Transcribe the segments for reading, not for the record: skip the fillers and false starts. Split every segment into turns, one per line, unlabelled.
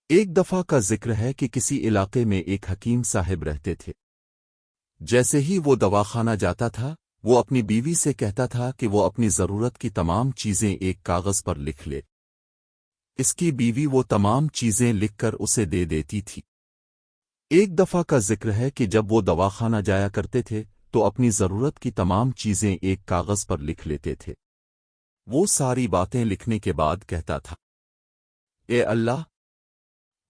ایک دفعہ کا ذکر ہے کہ کسی علاقے میں ایک حکیم صاحب رہتے تھے۔ جیسے ہی وہ دواخانہ جاتا تھا، وہ اپنی بیوی سے کہتا تھا کہ وہ اپنی ضرورت کی تمام چیزیں ایک کاغذ پر لکھ لے۔ اس کی بیوی وہ تمام چیزیں لکھ کر اسے دے دیتی تھی۔ ایک دفعہ کا ذکر ہے کہ جب وہ دواخانہ جایا کرتے تھے تو اپنی ضرورت کی تمام چیزیں ایک کاغذ پر لکھ لیتے تھے۔ وہ ساری باتیں لکھنے کے بعد کہتا تھا، اے اللہ،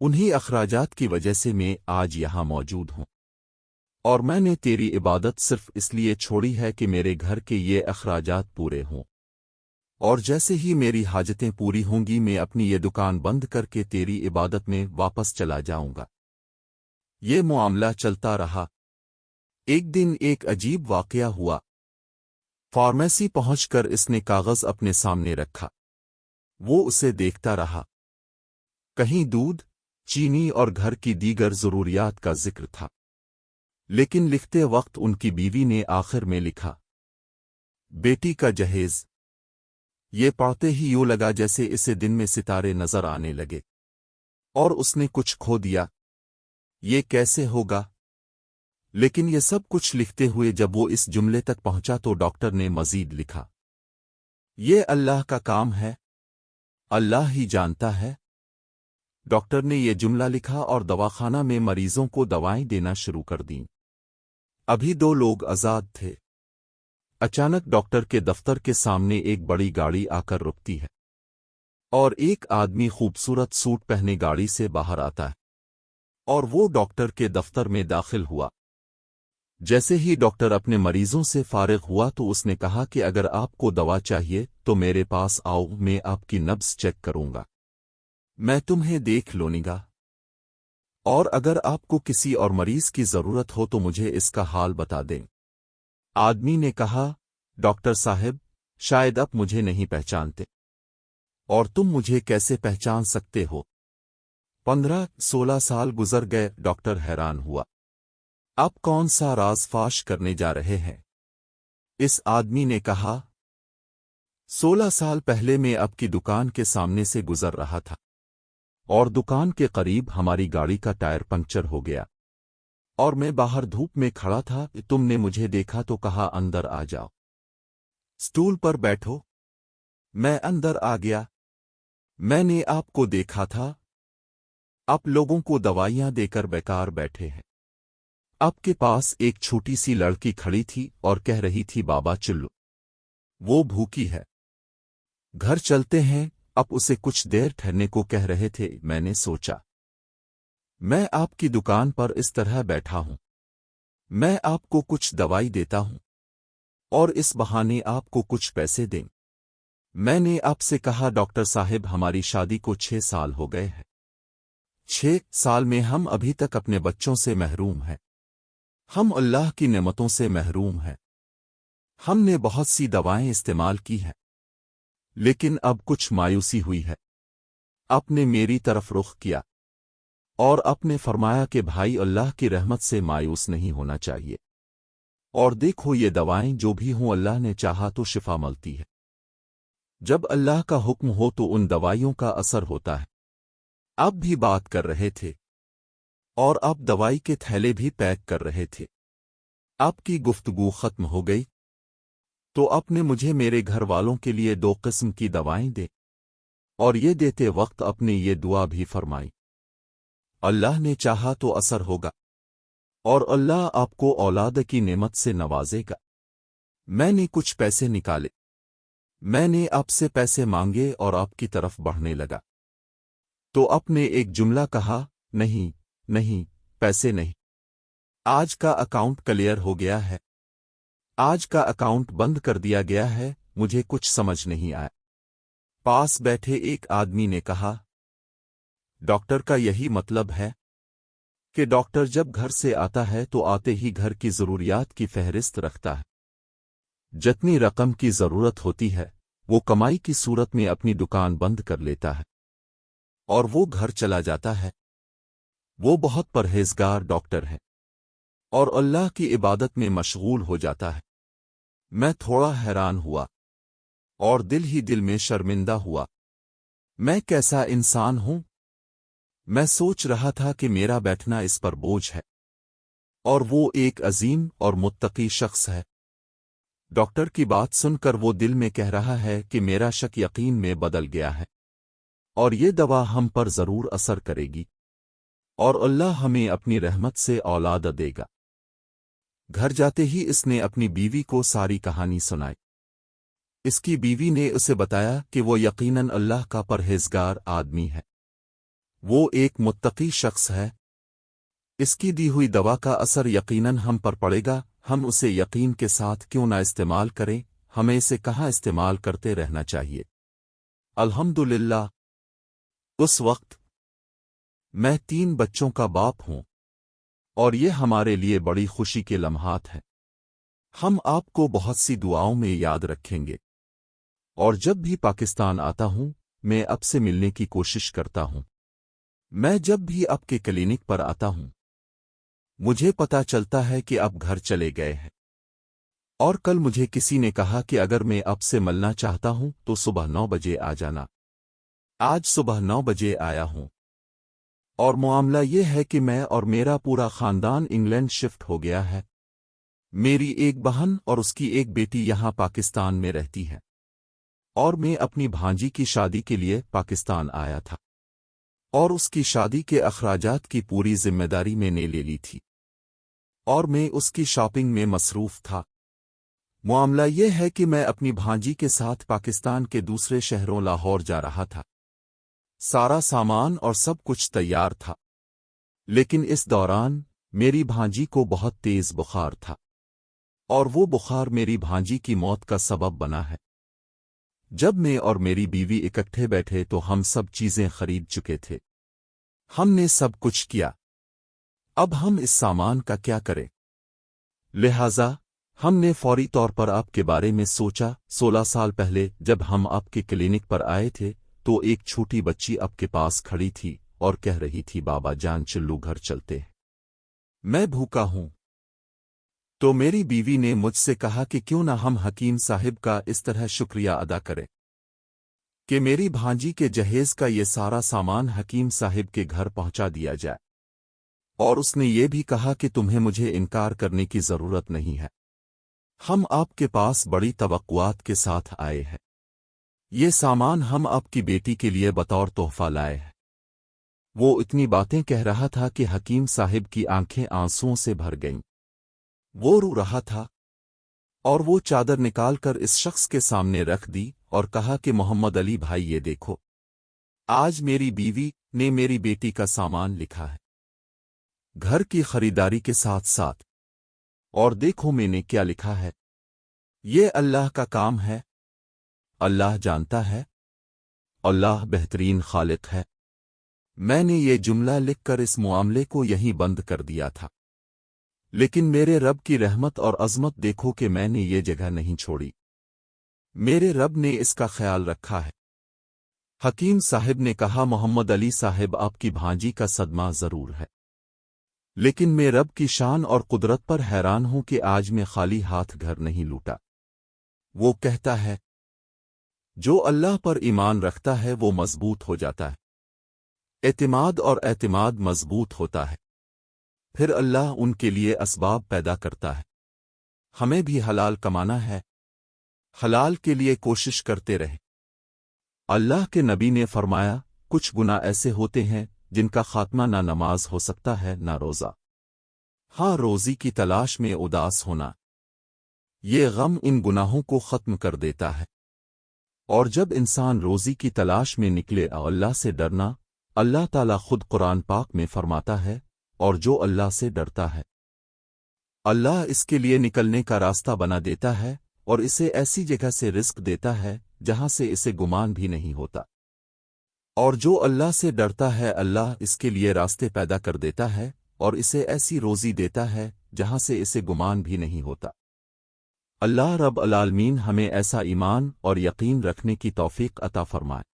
انہی اخراجات کی وجہ سے میں آج یہاں موجود ہوں، اور میں نے تیری عبادت صرف اس لیے چھوڑی ہے کہ میرے گھر کے یہ اخراجات پورے ہوں، اور جیسے ہی میری حاجتیں پوری ہوں گی میں اپنی یہ دکان بند کر کے تیری عبادت میں واپس چلا جاؤں گا۔ یہ معاملہ چلتا رہا۔ ایک دن ایک عجیب واقعہ ہوا۔ فارمیسی پہنچ کر اس نے کاغذ اپنے سامنے رکھا۔ وہ اسے دیکھتا رہا۔ کہیں دودھ، چینی اور گھر کی دیگر ضروریات کا ذکر تھا، لیکن لکھتے وقت ان کی بیوی نے آخر میں لکھا، بیٹی کا جہیز۔ یہ پڑھتے ہی یوں لگا جیسے اسے دن میں ستارے نظر آنے لگے، اور اس نے کچھ کھو دیا۔ یہ کیسے ہوگا؟ لیکن یہ سب کچھ لکھتے ہوئے جب وہ اس جملے تک پہنچا تو ڈاکٹر نے مزید لکھا، یہ اللہ کا کام ہے، اللہ ہی جانتا ہے۔ ڈاکٹر نے یہ جملہ لکھا اور دواخانہ میں مریضوں کو دوائیں دینا شروع کر دیں۔ ابھی 2 لوگ آزاد تھے۔ اچانک ڈاکٹر کے دفتر کے سامنے ایک بڑی گاڑی آ کر رکتی ہے، اور ایک آدمی خوبصورت سوٹ پہنے گاڑی سے باہر آتا ہے، اور وہ ڈاکٹر کے دفتر میں داخل ہوا۔ جیسے ہی ڈاکٹر اپنے مریضوں سے فارغ ہوا تو اس نے کہا کہ اگر آپ کو دوا چاہیے تو میرے پاس آؤ، میں آپ کی نبض چیک کروں گا، میں تمہیں دیکھ لوں گا، اور اگر آپ کو کسی اور مریض کی ضرورت ہو تو مجھے اس کا حال بتا دیں۔ آدمی نے کہا، ڈاکٹر صاحب، شاید آپ مجھے نہیں پہچانتے، اور تم مجھے کیسے پہچان سکتے ہو؟ 15-16 سال گزر گئے۔ ڈاکٹر حیران ہوا، آپ کون سا راز فاش کرنے جا رہے ہیں؟ اس آدمی نے کہا، 16 سال پہلے میں آپ کی دکان کے سامنے سے گزر رہا تھا، اور دکان کے قریب ہماری گاڑی کا ٹائر پنکچر ہو گیا، اور میں باہر دھوپ میں کھڑا تھا، تم نے مجھے دیکھا تو کہا اندر آ جاؤ، سٹول پر بیٹھو۔ میں اندر آ گیا۔ میں نے آپ کو دیکھا تھا، آپ لوگوں کو دوائیاں دے کر بیکار بیٹھے ہیں۔ آپ کے پاس ایک چھوٹی سی لڑکی کھڑی تھی اور کہہ رہی تھی، بابا چلو، وہ بھوکی ہے، گھر چلتے ہیں۔ آپ اسے کچھ دیر ٹھہرنے کو کہہ رہے تھے۔ میں نے سوچا، میں آپ کی دکان پر اس طرح بیٹھا ہوں، میں آپ کو کچھ دوائی دیتا ہوں، اور اس بہانے آپ کو کچھ پیسے دیں۔ میں نے آپ سے کہا، ڈاکٹر صاحب، ہماری شادی کو 6 سال ہو گئے ہیں، 6 سال میں ہم ابھی تک اپنے بچوں سے محروم ہیں، ہم اللہ کی نعمتوں سے محروم ہیں، ہم نے بہت سی دوائیں استعمال کی ہیں، لیکن اب کچھ مایوسی ہوئی ہے۔ آپ نے میری طرف رخ کیا، اور آپ نے فرمایا کہ بھائی، اللہ کی رحمت سے مایوس نہیں ہونا چاہیے، اور دیکھو یہ دوائیں جو بھی ہوں، اللہ نے چاہا تو شفا ملتی ہے۔ جب اللہ کا حکم ہو تو ان دوائیوں کا اثر ہوتا ہے۔ آپ بھی بات کر رہے تھے، اور آپ دوائی کے تھیلے بھی پیک کر رہے تھے۔ آپ کی گفتگو ختم ہو گئی تو آپ نے مجھے میرے گھر والوں کے لیے 2 قسم کی دوائیں دے، اور یہ دیتے وقت اپنے یہ دعا بھی فرمائی، اللہ نے چاہا تو اثر ہوگا، اور اللہ آپ کو اولاد کی نعمت سے نوازے گا۔ میں نے کچھ پیسے نکالے، میں نے آپ سے پیسے مانگے اور آپ کی طرف بڑھنے لگا، تو آپ نے ایک جملہ کہا، نہیں نہیں، پیسے نہیں، آج کا اکاؤنٹ کلیئر ہو گیا ہے، آج کا اکاؤنٹ بند کر دیا گیا ہے۔ مجھے کچھ سمجھ نہیں آیا۔ پاس بیٹھے ایک آدمی نے کہا، ڈاکٹر کا یہی مطلب ہے کہ ڈاکٹر جب گھر سے آتا ہے تو آتے ہی گھر کی ضروریات کی فہرست رکھتا ہے، جتنی رقم کی ضرورت ہوتی ہے وہ کمائی کی صورت میں اپنی دکان بند کر لیتا ہے، اور وہ گھر چلا جاتا ہے۔ وہ بہت پرہیزگار ڈاکٹر ہے، اور اللہ کی عبادت میں مشغول ہو جاتا ہے۔ میں تھوڑا حیران ہوا۔ اور دل ہی دل میں شرمندہ ہوا۔ میں کیسا انسان ہوں؟ میں سوچ رہا تھا کہ میرا بیٹھنا اس پر بوجھ ہے، اور وہ ایک عظیم اور متقی شخص ہے۔ ڈاکٹر کی بات سن کر وہ دل میں کہہ رہا ہے کہ میرا شک یقین میں بدل گیا ہے، اور یہ دوا ہم پر ضرور اثر کرے گی، اور اللہ ہمیں اپنی رحمت سے اولاد دے گا۔ گھر جاتے ہی اس نے اپنی بیوی کو ساری کہانی سنائی۔ اس کی بیوی نے اسے بتایا کہ وہ یقیناً اللہ کا پرہیزگار آدمی ہے، وہ ایک متقی شخص ہے، اس کی دی ہوئی دوا کا اثر یقیناً ہم پر پڑے گا، ہم اسے یقین کے ساتھ کیوں نہ استعمال کریں، ہمیں اسے کہاں استعمال کرتے رہنا چاہیے۔ الحمدللہ، اس وقت میں 3 بچوں کا باپ ہوں، اور یہ ہمارے لیے بڑی خوشی کے لمحات ہیں۔ ہم آپ کو بہت سی دعاؤں میں یاد رکھیں گے، اور جب بھی پاکستان آتا ہوں میں اب سے ملنے کی کوشش کرتا ہوں۔ میں جب بھی آپ کے کلینک پر آتا ہوں مجھے پتا چلتا ہے کہ آپ گھر چلے گئے ہیں، اور کل مجھے کسی نے کہا کہ اگر میں آپ سے ملنا چاہتا ہوں تو صبح 9 بجے آ جانا۔ آج صبح 9 بجے آیا ہوں، اور معاملہ یہ ہے کہ میں اور میرا پورا خاندان انگلینڈ شفٹ ہو گیا ہے۔ میری ایک بہن اور اس کی ایک بیٹی یہاں پاکستان میں رہتی ہے، اور میں اپنی بھانجی کی شادی کے لیے پاکستان آیا تھا، اور اس کی شادی کے اخراجات کی پوری ذمہ داری میں نے لے لی تھی، اور میں اس کی شاپنگ میں مصروف تھا۔ معاملہ یہ ہے کہ میں اپنی بھانجی کے ساتھ پاکستان کے دوسرے شہروں لاہور جا رہا تھا۔ سارا سامان اور سب کچھ تیار تھا، لیکن اس دوران میری بھانجی کو بہت تیز بخار تھا، اور وہ بخار میری بھانجی کی موت کا سبب بنا ہے۔ جب میں اور میری بیوی اکٹھے بیٹھے تو ہم سب چیزیں خرید چکے تھے، ہم نے سب کچھ کیا، اب ہم اس سامان کا کیا کریں؟ لہٰذا ہم نے فوری طور پر آپ کے بارے میں سوچا۔ 16 سال پہلے جب ہم آپ کے کلینک پر آئے تھے تو ایک چھوٹی بچی آپ کے پاس کھڑی تھی اور کہہ رہی تھی، بابا جان چلو گھر چلتے ہیں، میں بھوکا ہوں۔ تو میری بیوی نے مجھ سے کہا کہ کیوں نہ ہم حکیم صاحب کا اس طرح شکریہ ادا کریں کہ میری بھانجی کے جہیز کا یہ سارا سامان حکیم صاحب کے گھر پہنچا دیا جائے، اور اس نے یہ بھی کہا کہ تمہیں مجھے انکار کرنے کی ضرورت نہیں ہے، ہم آپ کے پاس بڑی توقعات کے ساتھ آئے ہیں، یہ سامان ہم آپ کی بیٹی کے لیے بطور تحفہ لائے ہیں۔ وہ اتنی باتیں کہہ رہا تھا کہ حکیم صاحب کی آنکھیں آنسوؤں سے بھر گئیں، وہ رو رہا تھا، اور وہ چادر نکال کر اس شخص کے سامنے رکھ دی اور کہا کہ محمد علی بھائی یہ دیکھو، آج میری بیوی نے میری بیٹی کا سامان لکھا ہے گھر کی خریداری کے ساتھ ساتھ، اور دیکھو میں نے کیا لکھا ہے، یہ اللہ کا کام ہے، اللہ جانتا ہے، اللہ بہترین خالق ہے۔ میں نے یہ جملہ لکھ کر اس معاملے کو یہیں بند کر دیا تھا، لیکن میرے رب کی رحمت اور عظمت دیکھو کہ میں نے یہ جگہ نہیں چھوڑی، میرے رب نے اس کا خیال رکھا ہے۔ حکیم صاحب نے کہا، محمد علی صاحب آپ کی بھانجی کا صدمہ ضرور ہے، لیکن میں رب کی شان اور قدرت پر حیران ہوں کہ آج میں خالی ہاتھ گھر نہیں لوٹا۔ وہ کہتا ہے جو اللہ پر ایمان رکھتا ہے وہ مضبوط ہو جاتا ہے، اعتماد اور اعتماد مضبوط ہوتا ہے، پھر اللہ ان کے لیے اسباب پیدا کرتا ہے۔ ہمیں بھی حلال کمانا ہے، حلال کے لیے کوشش کرتے رہیں۔ اللہ کے نبی نے فرمایا، کچھ گناہ ایسے ہوتے ہیں جن کا خاتمہ نہ نماز ہو سکتا ہے نہ روزہ، ہاں روزی کی تلاش میں اداس ہونا، یہ غم ان گناہوں کو ختم کر دیتا ہے۔ اور جب انسان روزی کی تلاش میں نکلے اور اللہ سے ڈرنا، اللہ تعالیٰ خود قرآن پاک میں فرماتا ہے، اور جو اللہ سے ڈرتا ہے اللہ اس کے لیے نکلنے کا راستہ بنا دیتا ہے، اور اسے ایسی جگہ سے رزق دیتا ہے جہاں سے اسے گمان بھی نہیں ہوتا۔ اور جو اللہ سے ڈرتا ہے اللہ اس کے لیے راستے پیدا کر دیتا ہے اور اسے ایسی روزی دیتا ہے جہاں سے اسے گمان بھی نہیں ہوتا۔ اللہ رب العالمین ہمیں ایسا ایمان اور یقین رکھنے کی توفیق عطا فرمائے۔